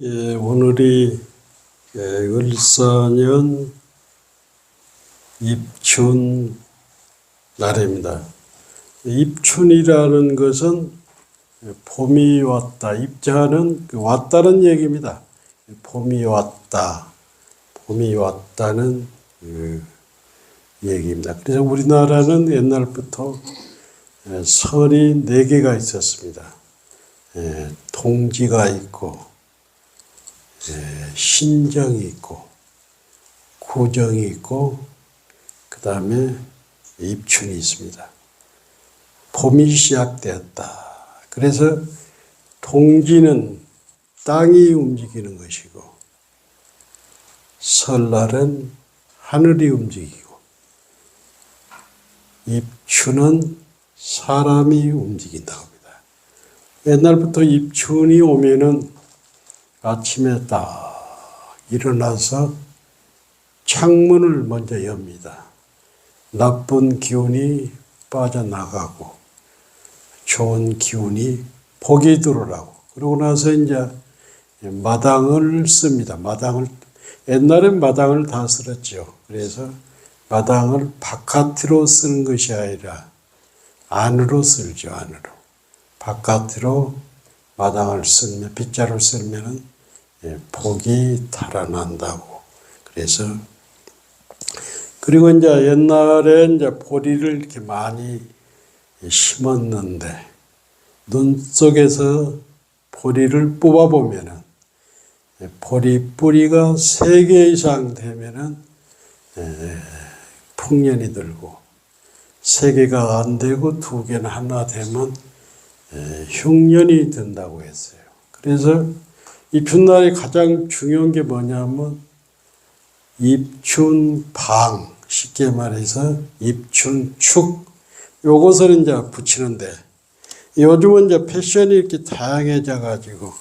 예, 오늘이 을사년 입춘 날입니다. 입춘이라는 것은 봄이 왔다. 입자는 왔다는 얘기입니다. 봄이 왔다. 봄이 왔다는 얘기입니다. 그래서 우리나라는 옛날부터 설이 4개가 있었습니다. 동지가 있고 신정이 있고 구정이 있고 그 다음에 입춘이 있습니다. 봄이 시작되었다. 그래서 동지는 땅이 움직이는 것이고 설날은 하늘이 움직이고 입춘은 사람이 움직인다고 합니다. 옛날부터 입춘이 오면은 아침에 딱 일어나서 창문을 먼저 엽니다. 나쁜 기운이 빠져나가고 좋은 기운이 복이 들어오라고. 그러고 나서 이제 마당을 씁니다. 옛날엔 마당을 다 쓸었죠. 그래서 마당을 바깥으로 쓰는 것이 아니라 안으로 쓸죠. 안으로. 바깥으로 마당을 쓰면, 빗자루 쓸면은 복이 달아난다고. 그래서, 그리고 이제 옛날에 이제 보리를 이렇게 많이 심었는데, 눈 속에서 보리를 뽑아보면은, 보리 뿌리가 3개 이상 되면은, 풍년이 들고, 3개가 안 되고 2개나 하나 되면, 흉년이 든다고 했어요. 그래서 입춘날이 가장 중요한 게 뭐냐면 입춘방, 쉽게 말해서 입춘축, 요것을 이제 붙이는데 요즘은 이제 패션이 이렇게 다양해져 가지고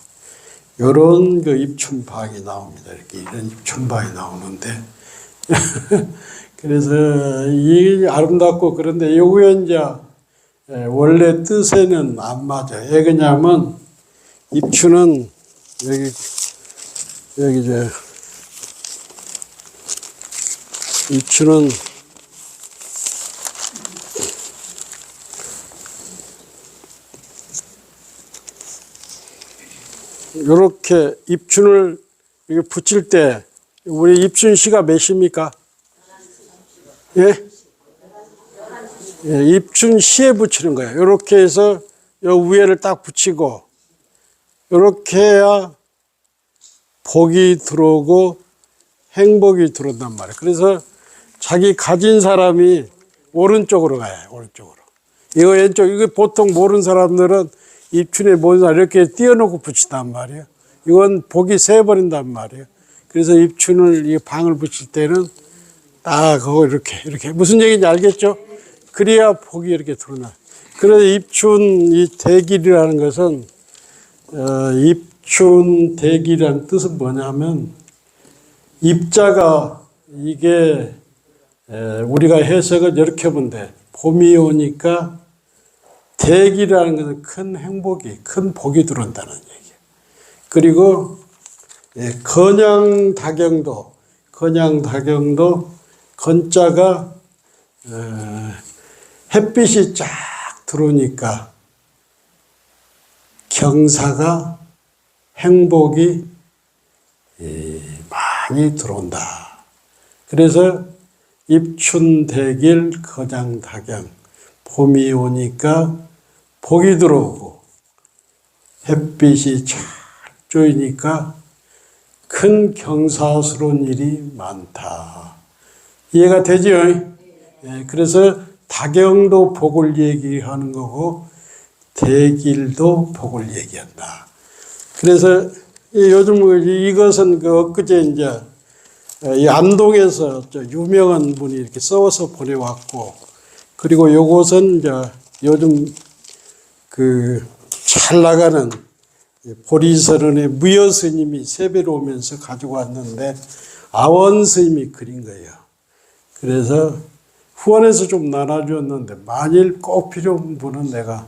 요런 그 입춘방이 나옵니다. 이렇게 이런 입춘방이 나오는데 그래서 이 아름답고 그런데 요거에 이제 원래 뜻에는 안 맞아요. 왜 그러냐면 입춘은 여기 입춘은 이렇게 입춘을 이렇게 붙일 때 우리 입춘시가 몇 시입니까? 예? 입춘시에 붙이는 거예요. 이렇게 해서 요 위에를 딱 붙이고 이렇게 해야 복이 들어오고 행복이 들어온단 말이에요. 그래서 자기 가진 사람이 오른쪽으로 가요. 오른쪽으로. 이거 왼쪽, 이거 보통 모르는 사람들은 입춘에 모든 사람 이렇게 띄워놓고 붙인단 말이에요. 이건 복이 새버린단 말이에요. 그래서 입춘을, 이 방을 붙일 때는 딱 그거 이렇게. 무슨 얘기인지 알겠죠? 그래야 복이 이렇게 들어나. 그래서 입춘 이 대길이라는 것은, 입춘 대길이라는 뜻은 뭐냐면, 입자가 이게, 우리가 해석을 이렇게 하면 돼. 봄이 오니까 대길이라는 것은 큰 행복이, 큰 복이 들어온다는 얘기예요. 그리고, 건양다경도, 건자가, 햇빛이 쫙 들어오니까 경사가 행복이 많이 들어온다. 그래서 입춘대길 거장다경, 봄이 오니까 복이 들어오고 햇빛이 잘 쪼이니까 큰 경사스러운 일이 많다. 이해가 되죠? 그래서 다경도 복을 얘기하는 거고 대길도 복을 얘기한다. 그래서 요즘 이것은 엊그제 이제 이 안동에서 유명한 분이 이렇게 써서 보내왔고, 그리고 요것은 이제 요즘 잘 나가는 보리서른의 무여 스님이 세배로 오면서 가지고 왔는데 아원 스님이 그린 거예요. 그래서 후원해서 좀 나눠줬는데 만일 꼭 필요한 분은 내가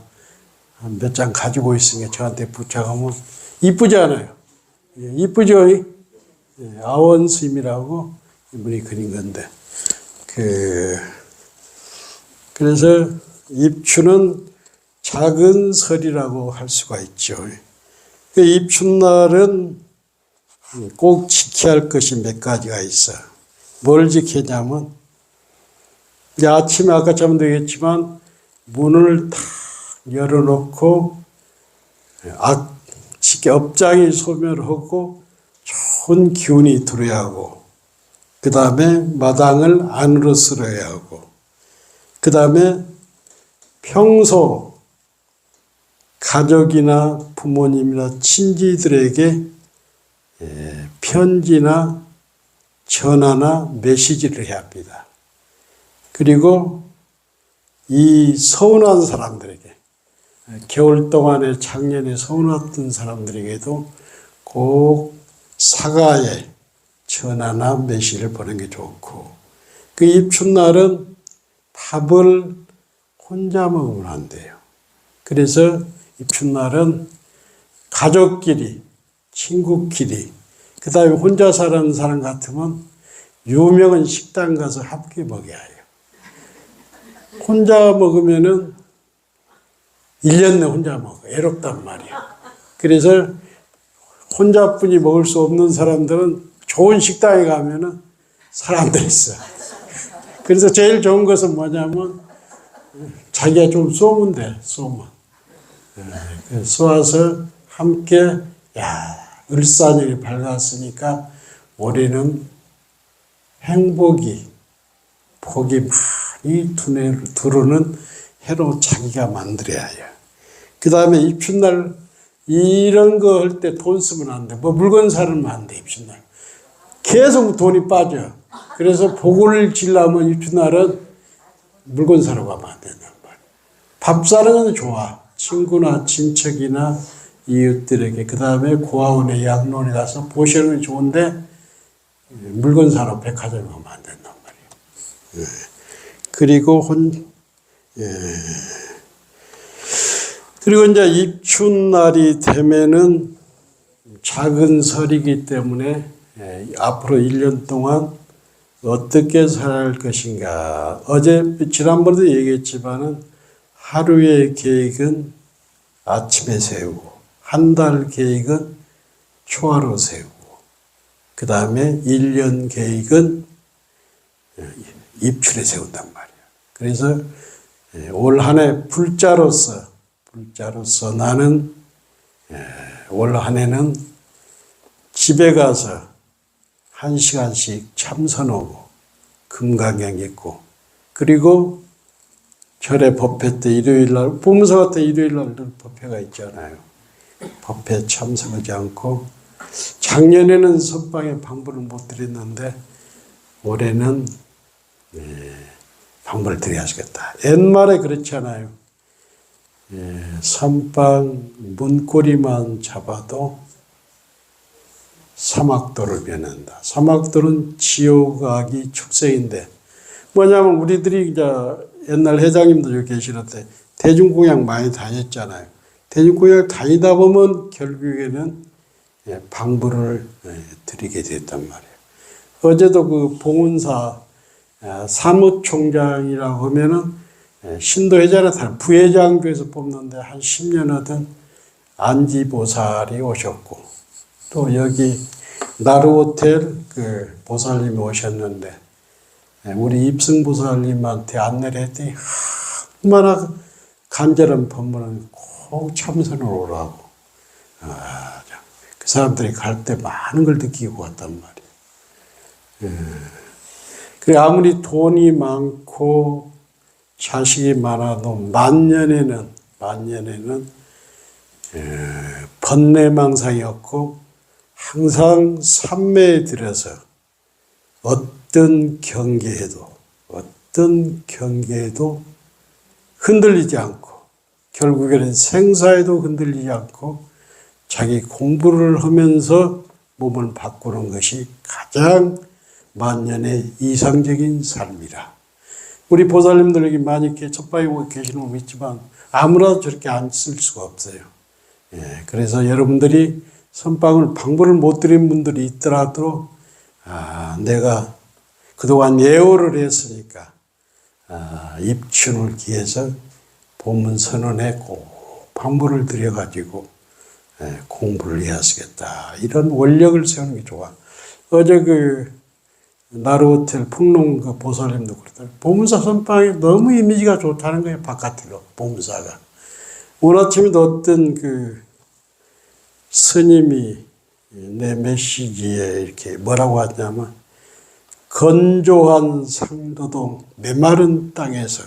몇 장 가지고 있으니까 저한테 부탁하면 이쁘지 않아요? 이쁘죠? 아원 스님이라고 이분이 그린 건데. 그래서 입춘은 작은 설이라고 할 수가 있죠. 입춘날은 꼭 지켜야 할 것이 몇 가지가 있어. 뭘 지키냐면, 아침에 아까처럼 얘기했지만, 문을 다 열어놓고, 업장이 소멸하고, 좋은 기운이 들어야 하고, 그 다음에 마당을 안으로 쓸어야 하고, 그 다음에 평소 가족이나 부모님이나 친지들에게 편지나 전화나 메시지를 해야 합니다. 그리고 이 서운한 사람들에게, 겨울 동안에 작년에 서운했던 사람들에게도 꼭 사과에 전화나 메시지를 보내는 게 좋고, 그 입춘날은 밥을 혼자 먹으면 안 돼요. 그래서 입춘날은 가족끼리, 친구끼리, 그 다음에 혼자 사는 사람 같으면 유명한 식당 가서 함께 먹어야 해요. 혼자 먹으면은 1년 내 혼자 먹어. 애롭단 말이야. 그래서 혼자뿐이 먹을 수 없는 사람들은 좋은 식당에 가면은 사람들이 있어. 그래서 제일 좋은 것은 뭐냐면 자기가 좀 쏘면 돼. 쏘면. 쏘아서 함께 을사년이 밝았으니까 올해는 행복이 복이 많이 들어오는 해로 자기가 만들어야 해요. 그 다음에 입춘날 이런 거 할 때 돈 쓰면 안 돼. 물건 사면 안 돼. 입춘날 계속 돈이 빠져. 그래서 복을 지려면 입춘날은 물건 사러 가면 안 된단 말이야. 밥 사는 건 좋아. 친구나 친척이나 이웃들에게, 그 다음에 고아원에 양로원에 가서 보시는 건 좋은데 물건 사러 백화점에 가면 안 된단 말이에요. 그리고 그리고 이제 입춘날이 되면은 작은 설이기 때문에 앞으로 1년 동안 어떻게 살아야 할 것인가. 지난번에도 얘기했지만은 하루의 계획은 아침에 세우고, 한 달 계획은 초하루 세우고, 그 다음에 1년 계획은 입춘에 세운단 말이에요. 그래서 올 한 해 불자로서 나는 올 한 해는 집에 가서 1시간씩 참선하고 금강경 읽고, 그리고 절에 법회 때 일요일날, 부문사 때 일요일날 법회가 있잖아요. 법회 참석하지 않고, 작년에는 선방에 방문을 못 드렸는데 올해는 방문을 드려야겠다. 옛말에 그렇잖아요. 선방 문고리만 잡아도 사막도를 면한다. 사막도는 지옥악이 축생인데, 뭐냐면 우리들이 이제 옛날 회장님도 여기 계시는데 대중공양 많이 다녔잖아요. 대중공양 다니다 보면 결국에는 방부를 드리게 됐단 말이에요. 어제도 그 봉은사 사무총장이라고 하면은 신도회장을 부회장교에서 뽑는데 한 10년 하던 안지보살이 오셨고, 또 여기 나루호텔 그 보살님이 오셨는데 우리 입승보살님한테 안내를 했더니 얼마나 간절한 법문은 꼭 참선을 오라고. 그 사람들이 갈 때 많은 걸 느끼고 왔단 말이에요. 그래, 아무리 돈이 많고 자식이 많아도 만년에는 번뇌망상이 없고 항상 삼매에 들어서 어떤 경계에도 흔들리지 않고, 결국에는 생사에도 흔들리지 않고 자기 공부를 하면서 몸을 바꾸는 것이 가장 만년의 이상적인 삶이라. 우리 보살님들 여기 많이 이렇게 첫방에 계시는 분 있지만 아무나 저렇게 안 쓸 수가 없어요. 그래서 여러분들이 선빵을 방문을 못 드린 분들이 있더라도 내가 그동안 예오를 했으니까 입춘을 기해서 법문 선언에 꼭 방문을 드려가지고 공부를 해야 쓰겠다. 이런 원력을 세우는 게 좋아. 어제 나루호텔 풍롱 보살님도 그러더라고요. 보문사 선방이 너무 이미지가 좋다는 거예요. 바깥으로 보문사가. 오늘 아침에도 어떤 스님이 내 메시지에 이렇게 뭐라고 하냐면 건조한 상도동 메마른 땅에서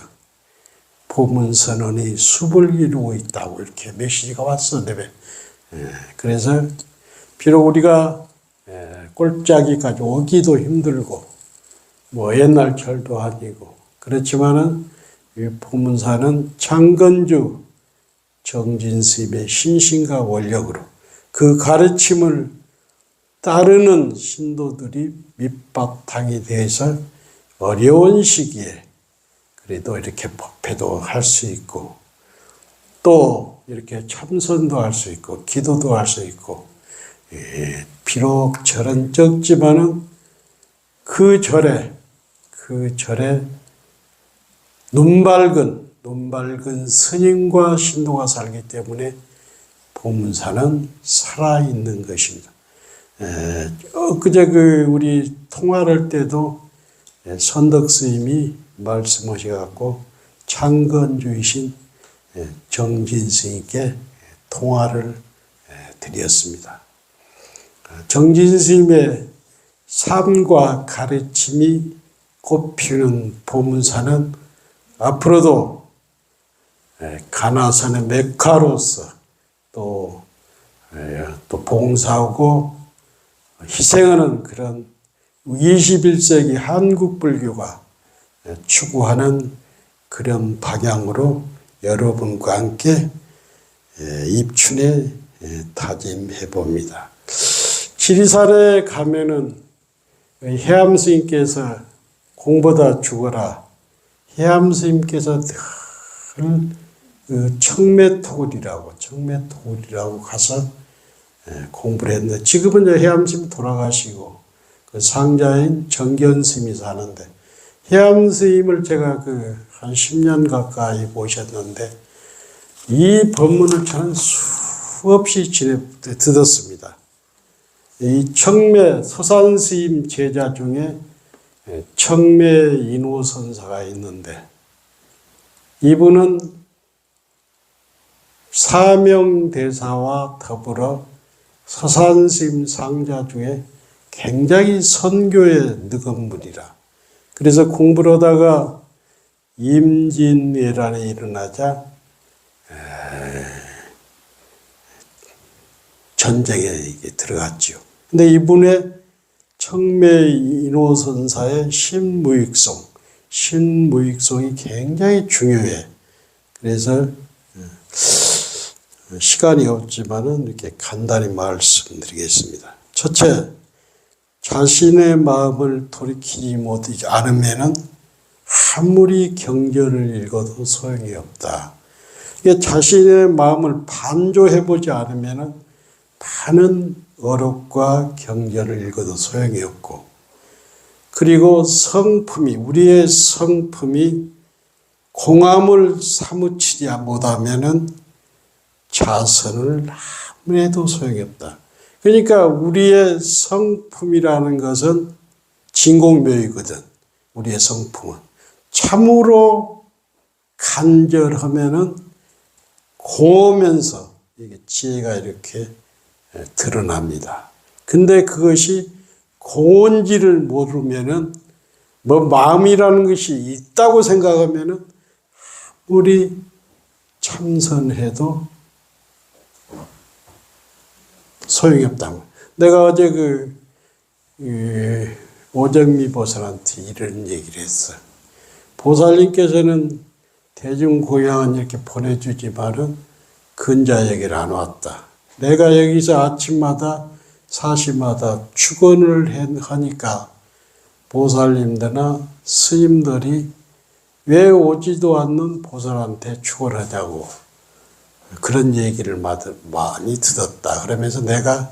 보문선언이 숲을 이루고 있다고 이렇게 메시지가 왔어. 그래서 비록 우리가 꼴짜기까지 오기도 힘들고 뭐 옛날 절도 아니고 그렇지만은 이 보문사는 창건주 정진스님의 신신과 원력으로 그 가르침을 따르는 신도들이 밑바탕이 돼서 어려운 시기에 그래도 이렇게 법회도 할 수 있고 또 이렇게 참선도 할 수 있고 기도도 할 수 있고 비록 절은 적지만은 그 절에 눈 밝은 스님과 신도가 살기 때문에 보문사는 살아있는 것입니다. 그제 우리 통화할 때도 선덕 스님이 말씀하셔갖고 창건주이신 정진 스님께 통화를 드렸습니다. 정진 스님의 삶과 가르침이 꽃피우는 보문사는 앞으로도 가나선의 메카로서 또 봉사하고 희생하는 그런 21세기 한국 불교가 추구하는 그런 방향으로 여러분과 함께 입춘에 다짐해 봅니다. 지리산에 가면은 해암 스님께서 공보다 죽어라. 해암 스님께서 늘 청매토굴이라고 가서 공부를 했는데 지금은 이제 해암 스님 돌아가시고 그 상자인 정견 스님이 사는데 해암 스님을 제가 한 10년 가까이 모셨는데 이 법문을 저는 수없이 듣었습니다. 이 청매 서산 스님 제자 중에 청매 인호선사가 있는데 이분은 사명대사와 더불어 서산 스님 상자 중에 굉장히 선교에 느은 분이라. 그래서 공부를 하다가 임진왜란이 일어나자 전쟁에 들어갔죠. 근데 이분의 청매 인호선사의 신무익송이 굉장히 중요해. 그래서 시간이 없지만은 이렇게 간단히 말씀드리겠습니다. 첫째, 자신의 마음을 돌이키지 못하지 않으면은 아무리 경전을 읽어도 소용이 없다. 자신의 마음을 반조해보지 않으면은 많은 어록과 경전을 읽어도 소용이 없고, 그리고 우리의 성품이 공함을 사무치지 못하면은 자선을 아무리 해도 소용이 없다. 그러니까 우리의 성품이라는 것은 진공묘이거든. 우리의 성품은. 참으로 간절하면은 고우면서 이게 지혜가 이렇게 드러납니다. 근데 그것이 고운지를 모르면은 마음이라는 것이 있다고 생각하면은 아무리 참선해도 소용이 없다. 내가 어제 오정미 보살한테 이런 얘기를 했어. 보살님께서는 대중고향은 이렇게 보내주지만은 근자에게를 안 왔다. 내가 여기서 아침마다 사시마다 축원을 하니까 보살님들이나 스님들이 왜 오지도 않는 보살한테 축원하자고 그런 얘기를 많이 듣었다. 그러면서 내가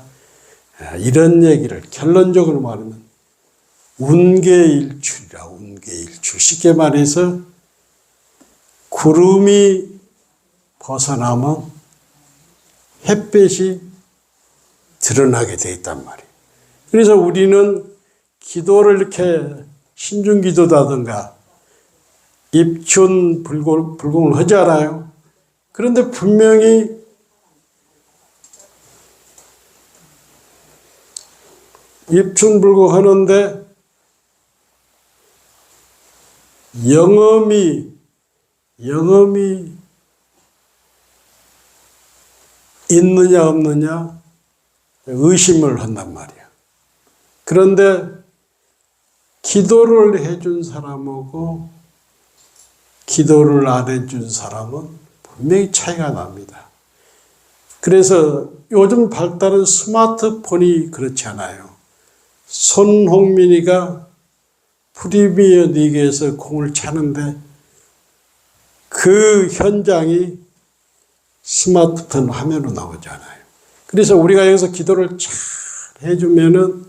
이런 얘기를 결론적으로 말하면 운계일출이라, 운계일출. 쉽게 말해서 구름이 벗어나면 햇볕이 드러나게 되어 있단 말이에요. 그래서 우리는 기도를 이렇게 신중기도다든가 입춘불공을 하지 않아요? 그런데 분명히 입춘불공 하는데 영험이 있느냐 없느냐 의심을 한단 말이야. 그런데 기도를 해준 사람하고 기도를 안 해준 사람은 분명히 차이가 납니다. 그래서 요즘 발달한 스마트폰이 그렇지 않아요. 손흥민이가 프리미어 리그에서 공을 차는데 그 현장이 스마트폰 화면으로 나오잖아요. 그래서 우리가 여기서 기도를 잘 해주면은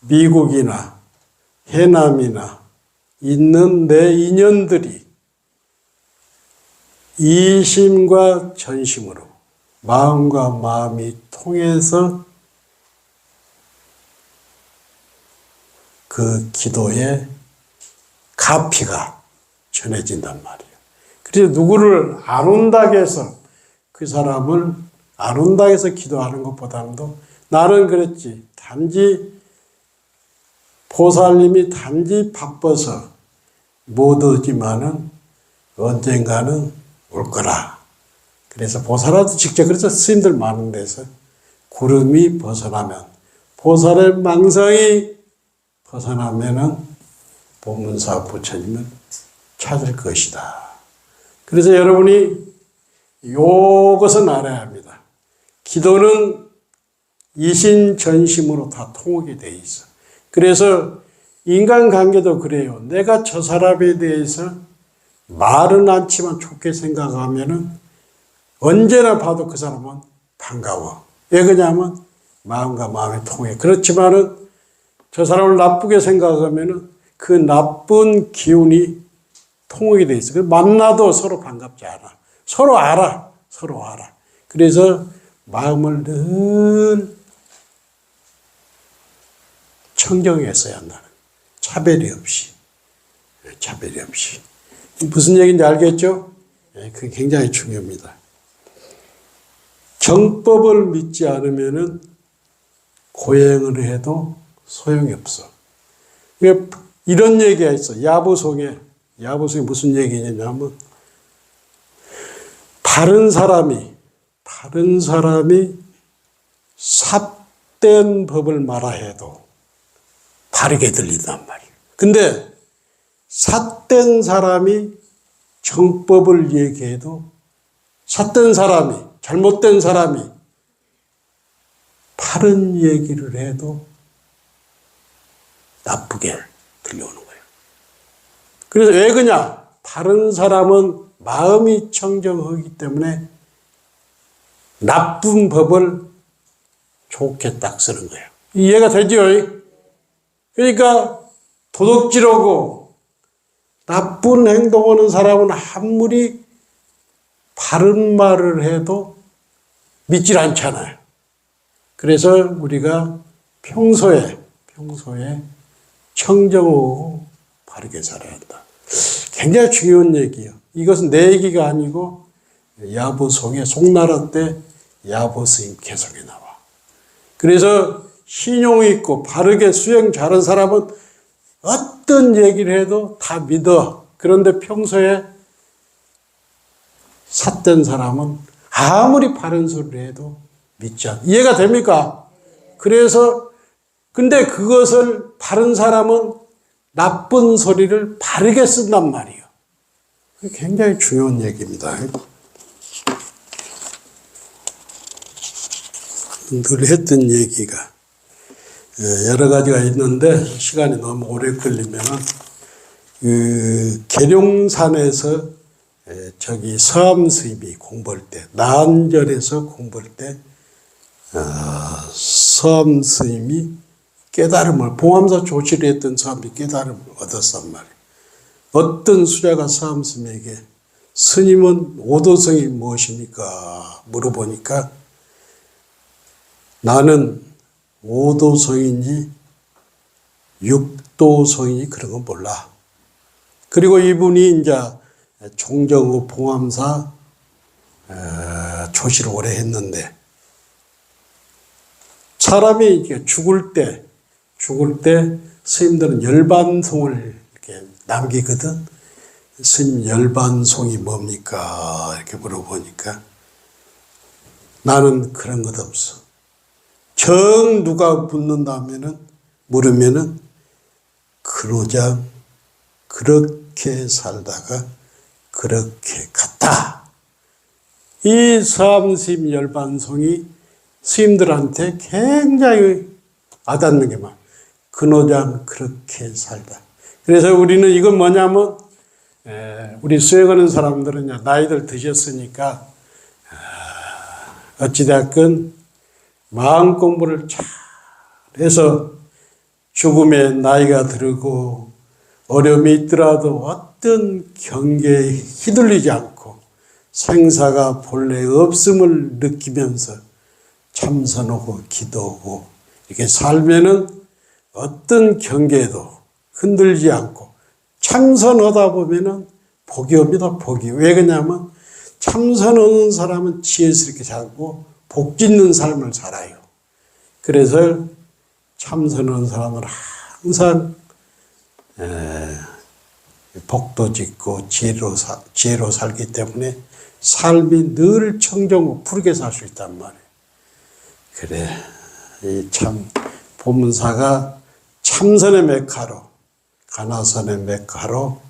미국이나 해남이나 있는 내 인연들이 이심과 전심으로 마음과 마음이 통해서 그 기도의 가피가 전해진단 말이에요. 그래서 누구를 안 온다고 해서 그 사람을 안 온다고 해서 기도하는 것보다도 나는 그랬지. 단지 보살님이 단지 바빠서 못 오지만은 언젠가는 올 거라. 그래서 보살한테 직접 그래서 스님들 많은 데서 구름이 벗어나면 보살의 망상이 벗어나면은 보문사 부처님을 찾을 것이다. 그래서 여러분이 이것은 알아야 합니다. 기도는 이신전심으로 다 통하게 돼 있어. 그래서 인간관계도 그래요. 내가 저 사람에 대해서 말은 않지만 좋게 생각하면은 언제나 봐도 그 사람은 반가워. 왜 그러냐면 마음과 마음이 통해. 그렇지만은 저 사람을 나쁘게 생각하면은 그 나쁜 기운이 통하게 돼 있어. 만나도 서로 반갑지 않아. 서로 알아. 서로 알아. 그래서 마음을 늘 청정했어야 한다는. 차별이 없이. 차별이 없이. 무슨 얘기인지 알겠죠? 그게 굉장히 중요합니다. 정법을 믿지 않으면은 고행을 해도 소용이 없어. 이런 얘기가 있어. 야부송에 무슨 얘기냐면, 바른 사람이 삿된 법을 말아 해도 바르게 들린단 말이에요. 근데 삿된 사람이 정법을 얘기해도 삿된 사람이, 잘못된 사람이 바른 얘기를 해도 나쁘게 들려오는 거예요. 그래서 왜 그러냐? 바른 사람은 마음이 청정하기 때문에 나쁜 법을 좋게 딱 쓰는 거예요. 이해가 되죠? 그러니까 도둑질하고 나쁜 행동하는 사람은 아무리 바른 말을 해도 믿질 않잖아요. 그래서 우리가 평소에 청정하고 바르게 살아야 한다. 굉장히 중요한 얘기예요. 이것은 내 얘기가 아니고 야부송에 송나라 때 야부스님 개성에 나와. 그래서 신용이 있고 바르게 수행 잘한 사람은 어떤 얘기를 해도 다 믿어. 그런데 평소에 삿된 사람은 아무리 바른 소리를 해도 믿지 않아. 이해가 됩니까? 그래서 근데 그것을 바른 사람은 나쁜 소리를 바르게 쓴단 말이에요. 굉장히 중요한 얘기입니다. 늘 했던 얘기가 여러 가지가 있는데 시간이 너무 오래 걸리면 계룡산에서 저기 서암 스님이 공부할 때, 난전에서 공부할 때, 서암 스님이 깨달음을, 봉암사 조치를 했던 사람이 깨달음을 얻었단 말이에요. 어떤 수자가 서암 스님에게 스님은 오도성이 무엇입니까? 물어보니까 나는 오도성인지 육도성인지 그런 건 몰라. 그리고 이분이 이제 종정후 봉암사 조시를 오래 했는데 사람이 죽을 때 스님들은 열반송을 이렇게 남기거든. 스님 열반송이 뭡니까? 이렇게 물어보니까 나는 그런 것 없어. 정 누가 물으면은 그러자 그렇게 살다가 그렇게 갔다. 이 서암스님 열반송이 스님들한테 굉장히 와닿는 게 막 근호장 그렇게 살다. 그래서 우리는 이건 뭐냐면 우리 수행하는 사람들은 나이들 드셨으니까 어찌됐건 마음 공부를 잘 해서 죽음에 나이가 들고 어려움이 있더라도 어떤 경계에 휘둘리지 않고 생사가 본래 없음을 느끼면서 참선하고 기도하고 이렇게 살면은 어떤 경계에도 흔들지 않고 참선하다 보면은 복이 옵니다. 복이. 왜 그러냐면 참선하는 사람은 지혜스럽게 살고 복 짓는 삶을 살아요. 그래서 참선하는 사람은 항상 복도 짓고 지혜로 살기 때문에 삶이 늘 청정하고 푸르게 살 수 있단 말이에요. 그래, 이 참 보문사가 참선의 메카로, 가나선의 메카로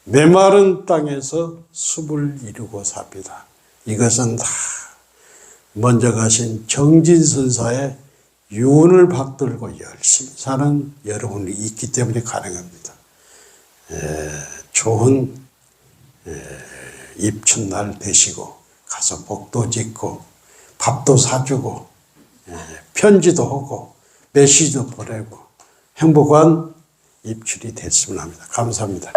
메마른 땅에서 숲을 이루고 삽니다. 이것은 다 먼저 가신 정진선사의 유언을 받들고 열심히 사는 여러분이 있기 때문에 가능합니다. 좋은 입춘날 되시고 가서 복도 짓고 밥도 사주고 편지도 하고 메시지도 보내고 행복한 입출이 됐으면 합니다. 감사합니다.